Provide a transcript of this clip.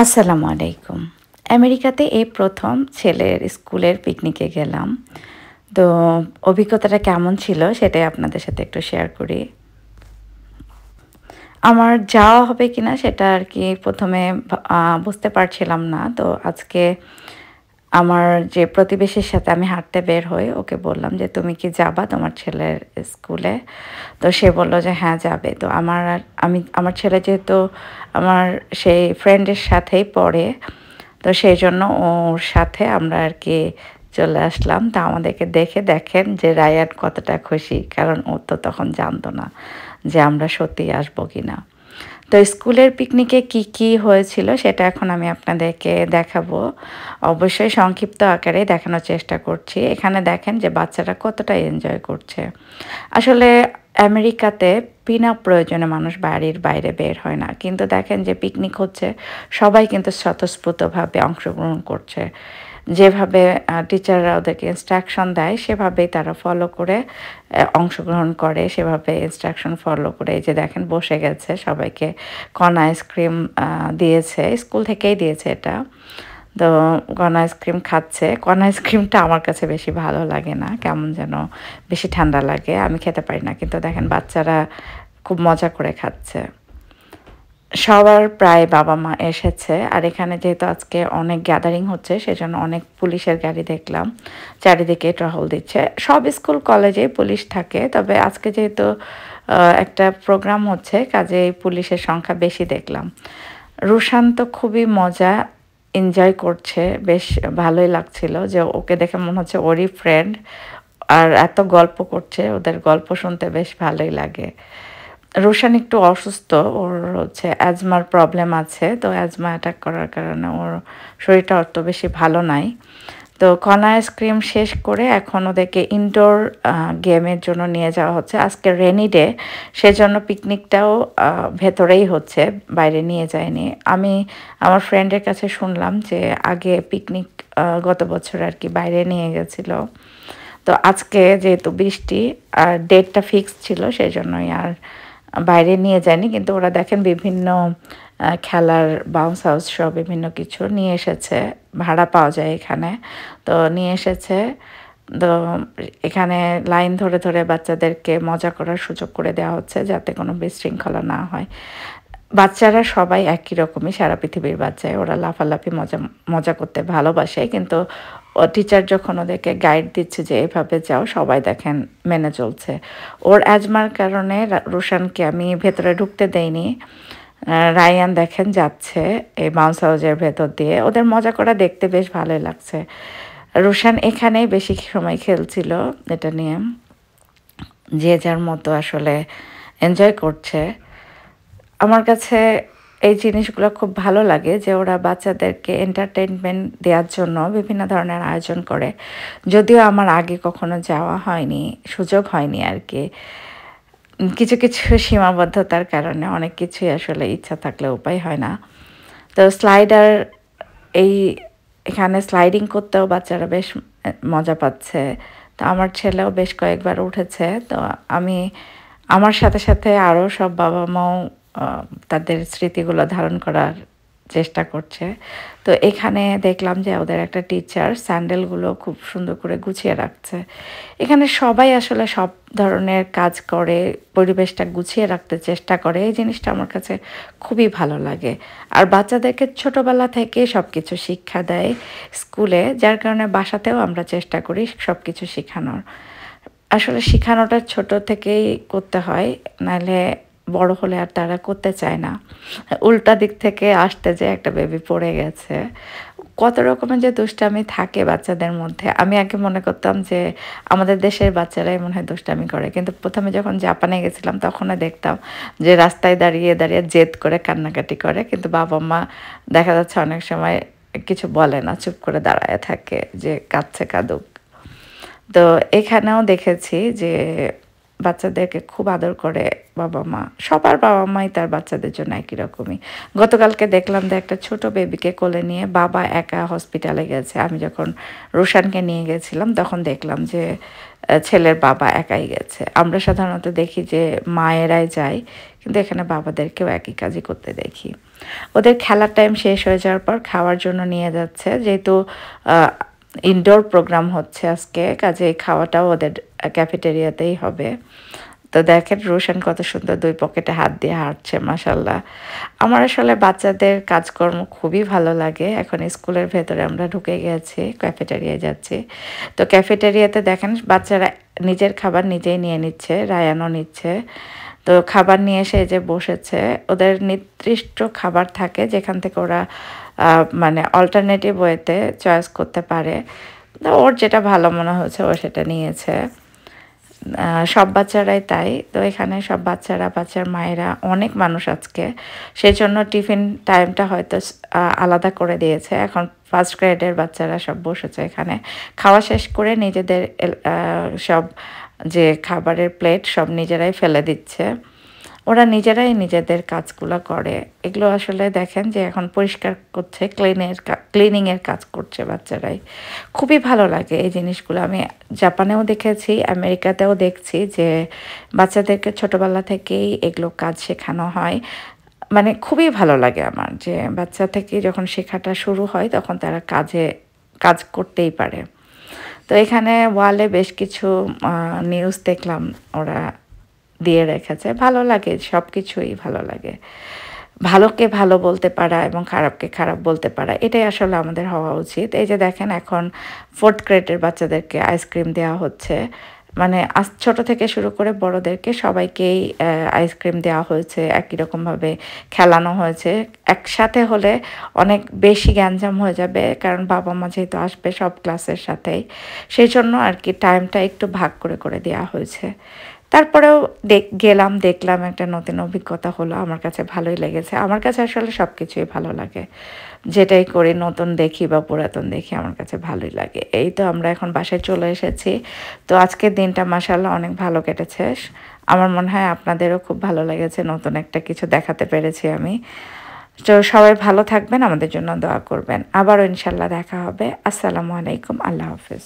আসসালামু আলাইকুম। আমেরিকাতে এই ১ম ছেলের স্কুলের পিকনিকে গেলাম। তো অভিজ্ঞতাটা কেমন ছিল সেটাই আপনাদের সাথে একটু শেয়ার করি। আমার যাওয়া হবে কিনা সেটা আর কি ১ম এ বুঝতে পারছিলাম না। তো আজকে আমার যে প্রতিবেশীর সাথে আমি হাঁটতে বের হই, ওকে বললাম যে, "তুমি কি যাবা তোমার ছেলের স্কুলে?" তো সে বলল যে, "হ্যাঁ, যাবে।" তো আমার ছেলে যেহেতু আমার সেই ফ্রেন্ডের সাথেই পড়ে, তো সেইজন্য ওর সাথে আমরা আর কি চলে আসলাম। তা আমাদেরকে দেখে দেখেন যে রায়ান কতটা খুশি। কারণ ও তো তখন জানতো না যে আমরা সত্যিই আসবো কিনা। তো স্কুলের পিকনিকে কি হয়েছিল সেটা এখন আমি আপনাদেরকে দেখাবো। অবশ্যই সংক্ষিপ্ত আকারে দেখানোর চেষ্টা করছি। এখানে দেখেন যে বাচ্চারা কতটা এনজয় করছে। আসলে আমেরিকাতে বিনা প্রয়োজনে মানুষ বাড়ির বাইরে বের হয় না। কিন্তু দেখেন যে পিকনিক হচ্ছে, সবাই কিন্তু স্বতঃস্ফূর্তভাবে অংশগ্রহণ করছে। যেভাবে টিচাররা ওদেরকে ইনস্ট্রাকশন দেয় সেভাবেই তারা ফলো করে অংশগ্রহণ করে, সেভাবে ইনস্ট্রাকশন ফলো করে এই যে দেখেন বসে গেছে সবাইকে কর্ন আইসক্রিম দিয়েছে, স্কুল থেকেই দিয়েছে এটা। তো কর্ন আইসক্রিম খাচ্ছে। কর্ন আইসক্রিমটা আমার কাছে বেশি ভালো লাগে না। কেমন যেন বেশি ঠান্ডা লাগে। আমি খেতে পারি না। কিন্তু দেখেন বাচ্চারা খুব মজা করে খাচ্ছে। সবার প্রায় বাবা-মা এসেছে। আর এখানে যেহেতু আজকে অনেক গ্যাদারিং হচ্ছে সেজন্য অনেক পুলিশের গাড়ি দেখলাম। চারিদিকে টহল দিচ্ছে। সব স্কুল কলেজেই পুলিশ থাকে। তবে আজকে যেহেতু একটা প্রোগ্রাম হচ্ছে কাজেই পুলিশের সংখ্যা বেশি দেখলাম। রুশান তো খুবই মজা এনজয় করছে। বেশ ভালোই লাগছিল যে ওকে দেখে মনে হচ্ছে ওরই ফ্রেন্ড। আর এত গল্প করছে, ওদের গল্প শুনতে বেশ ভালোই লাগে। রোশান একটু অসুস্থ। ওর হচ্ছে অ্যাজমার প্রবলেম আছে। তো অ্যাজমা অ্যাটাক করার কারণে ওর শরীরটা অত বেশি ভালো নাই। তো কর্ন আইসক্রিম শেষ করে এখন ওদেরকে ইনডোর গেমের জন্য নিয়ে যাওয়া হচ্ছে। আজকে রেনি ডে, সেজন্য পিকনিকটাও ভেতরেই হচ্ছে, বাইরে নিয়ে যায়নি। আমি আমার ফ্রেন্ডের কাছে শুনলাম যে আগে পিকনিক গত বছর আর কি বাইরে নিয়ে গেছিল। তো আজকে যেহেতু বৃষ্টি আর ডেটটা ফিক্সড ছিল সেজন্যই আর বাইরে নিয়ে যায়নি। কিন্তু ওরা দেখেন বিভিন্ন খেলার বাউন্স হাউস সহ বিভিন্ন কিছু নিয়ে এসেছে। ভাড়া পাওয়া যায় এখানে। তো নিয়ে এসেছে। তো এখানে লাইন ধরে ধরে বাচ্চাদেরকে মজা করার সুযোগ করে দেওয়া হচ্ছে যাতে কোনো বিশৃঙ্খলা না হয়। বাচ্চারা সবাই একই রকমই, সারা পৃথিবীর বাচ্চাই। ওরা লাফালাফি মজা মজা করতে ভালোবাসে। কিন্তু টিচার যখন ওদেরকে গাইড দিচ্ছে যে এভাবে যাও, সবাই দেখেন মেনে চলছে। ওর অ্যাজমার কারণে রোশানকে আমি ভেতরে ঢুকতে দেইনি। রায়ান দেখেন যাচ্ছে এই বাউন্স হাউসের ভেতর দিয়ে। ওদের মজা করা দেখতে বেশ ভালোই লাগছে। রোশান এখানেই বেশি সময় খেলছিল এটা নিয়ে। যে যার মতো আসলে এনজয় করছে। আমার কাছে এই জিনিসগুলো খুব ভালো লাগে যে ওরা বাচ্চাদেরকে এন্টারটেইনমেন্ট দেওয়ার জন্য বিভিন্ন ধরনের আয়োজন করে। যদিও আমার আগে কখনো যাওয়া হয়নি, সুযোগ হয়নি আর কি। কিছু সীমাবদ্ধতার কারণে অনেক কিছুই আসলে ইচ্ছা থাকলে উপায় হয় না। তো এই এখানে স্লাইডিং করতেও বাচ্চারা বেশ মজা পাচ্ছে। তো আমার ছেলেও বেশ কয়েকবার উঠেছে। তো আমি আমার সাথে সাথে আরও সব বাবা-মাও তাদের স্মৃতিগুলো ধারণ করার চেষ্টা করছে। তো এখানে দেখলাম যে ওদের একটা টিচার স্যান্ডেলগুলো খুব সুন্দর করে গুছিয়ে রাখছে। এখানে সবাই আসলে সব ধরনের কাজ করে, পরিবেশটা গুছিয়ে রাখতে চেষ্টা করে। এই জিনিসটা আমার কাছে খুবই ভালো লাগে। আর বাচ্চাদেরকে ছোটোবেলা থেকে সব কিছু শিক্ষা দেয় স্কুলে, যার কারণে বাসাতেও আমরা চেষ্টা করি সব কিছু শেখানোর। আসলে শেখানোটা ছোট থেকেই করতে হয়, নাহলে বড় হলে আর তারা করতে চায় না। উল্টা দিক থেকে আসতে যে একটা বেবি পড়ে গেছে। কত রকমের যে দুষ্টামি থাকে বাচ্চাদের মধ্যে। আমি আগে মনে করতাম যে আমাদের দেশের বাচ্চারাই মনে হয় দুষ্টামি করে। কিন্তু ১ম এ যখন জাপানে গেছিলাম তখনও দেখতাম যে রাস্তায় দাঁড়িয়ে দাঁড়িয়ে জেদ করে কান্নাকাটি করে। কিন্তু বাবা-মা দেখা যাচ্ছে অনেক সময় কিছু বলে না, চুপ করে দাঁড়ায় থাকে যে কাঁদছে কাঁদুক। তো এখানেও দেখেছি যে বাচ্চাদেরকে খুব আদর করে বাবা মা, সবার বাবা মাই তার বাচ্চাদের জন্য একই রকমই। গতকালকে দেখলাম যে একটা ছোট বেবিকে কোলে নিয়ে বাবা একা হসপিটালে গেছে। আমি যখন রোশানকে নিয়ে গেছিলাম তখন দেখলাম যে ছেলের বাবা একাই গেছে। আমরা সাধারণত দেখি যে মায়েরাই যায়, কিন্তু এখানে বাবাদেরকেও একই কাজই করতে দেখি। ওদের খেলার টাইম শেষ হয়ে যাওয়ার পর খাওয়ার জন্য নিয়ে যাচ্ছে, যেহেতু ইনডোর প্রোগ্রাম হচ্ছে আজকে, কাজেই খাওয়াটাও ওদের ক্যাফেটেরিয়াতেই হবে। তো দেখেন রোশন কত সুন্দর 2 পকেটে হাত দিয়ে হাঁটছে, মাশাল্লাহ। আমার আসলে বাচ্চাদের কাজকর্ম খুবই ভালো লাগে। এখন স্কুলের ভেতরে আমরা ঢুকে গেছি, ক্যাফেটেরিয়ায় যাচ্ছি। তো ক্যাফেটেরিয়াতে দেখেন বাচ্চারা নিজের খাবার নিজেই নিয়ে নিচ্ছে, রায়ানও নিচ্ছে। তো খাবার নিয়ে এসে যে বসেছে, ওদের নির্দিষ্ট খাবার থাকে যেখান থেকে ওরা মানে অল্টারনেটিভ ওয়েতে চয়েস করতে পারে। ওর যেটা ভালো মনে হচ্ছে ও সেটা নিয়েছে। সব বাচ্চারাই তাই। তো এখানে সব বাচ্চার মায়েরা, অনেক মানুষ আজকে, সেই জন্য টিফিন টাইমটা হয়তো আলাদা করে দিয়েছে। এখন ফার্স্ট গ্রেডের বাচ্চারা সব বসেছে এখানে, খাওয়া শেষ করে নিজেদের সব যে খাবারের প্লেট সব নিজেরাই ফেলে দিচ্ছে। ওরা নিজেরাই নিজেদের কাজগুলো করে। এগুলো আসলে দেখেন যে এখন পরিষ্কার করছে, ক্লিনিংয়ের কাজ করছে বাচ্চারাই। খুবই ভালো লাগে এই জিনিসগুলো। আমি জাপানেও দেখেছি, আমেরিকাতেও দেখছি যে বাচ্চাদেরকে ছোটোবেলা থেকেই এগুলো কাজ শেখানো হয়। মানে খুবই ভালো লাগে আমার যে বাচ্চা থেকে যখন শেখাটা শুরু হয় তখন তারা কাজ করতেই পারে। তো এখানে ওয়ালে বেশ কিছু নিউজ দেখলাম ওরা দিয়ে রেখেছে। ভালো লাগে, সব কিছুই ভালো লাগে। ভালোকে ভালো বলতে পারা এবং খারাপকে খারাপ বলতে পারা, এটাই আসলে আমাদের হওয়া উচিত। এই যে দেখেন এখন 4th গ্রেডের বাচ্চাদেরকে আইসক্রিম দেওয়া হচ্ছে। মানে ছোট থেকে শুরু করে বড়দেরকে সবাইকেই আইসক্রিম দেওয়া হয়েছে, একই রকমভাবে খেলানো হয়েছে। একসাথে হলে অনেক বেশি গ্যাঞ্জাম হয়ে যাবে, কারণ বাবা মা যেহেতু আসবে সব ক্লাসের সাথেই, সেই জন্য আর কি টাইমটা একটু ভাগ করে করে দেওয়া হয়েছে। তারপরেও দেখলাম একটা নতুন অভিজ্ঞতা হলো, আমার কাছে ভালোই লেগেছে। আমার কাছে আসলে সব কিছুই ভালো লাগে, যেটাই করি নতুন দেখি বা পুরাতন দেখি আমার কাছে ভালোই লাগে। এই তো আমরা এখন বাসায় চলে এসেছি। তো আজকের দিনটা মাশাআল্লাহ অনেক ভালো কেটেছে। আমার মনে হয় আপনাদেরও খুব ভালো লেগেছে, নতুন একটা কিছু দেখাতে পেরেছি আমি। তো সবাই ভালো থাকবেন, আমাদের জন্য দোয়া করবেন। আবারও ইনশাল্লাহ দেখা হবে। আসসালামু আলাইকুম, আল্লাহ হাফেজ।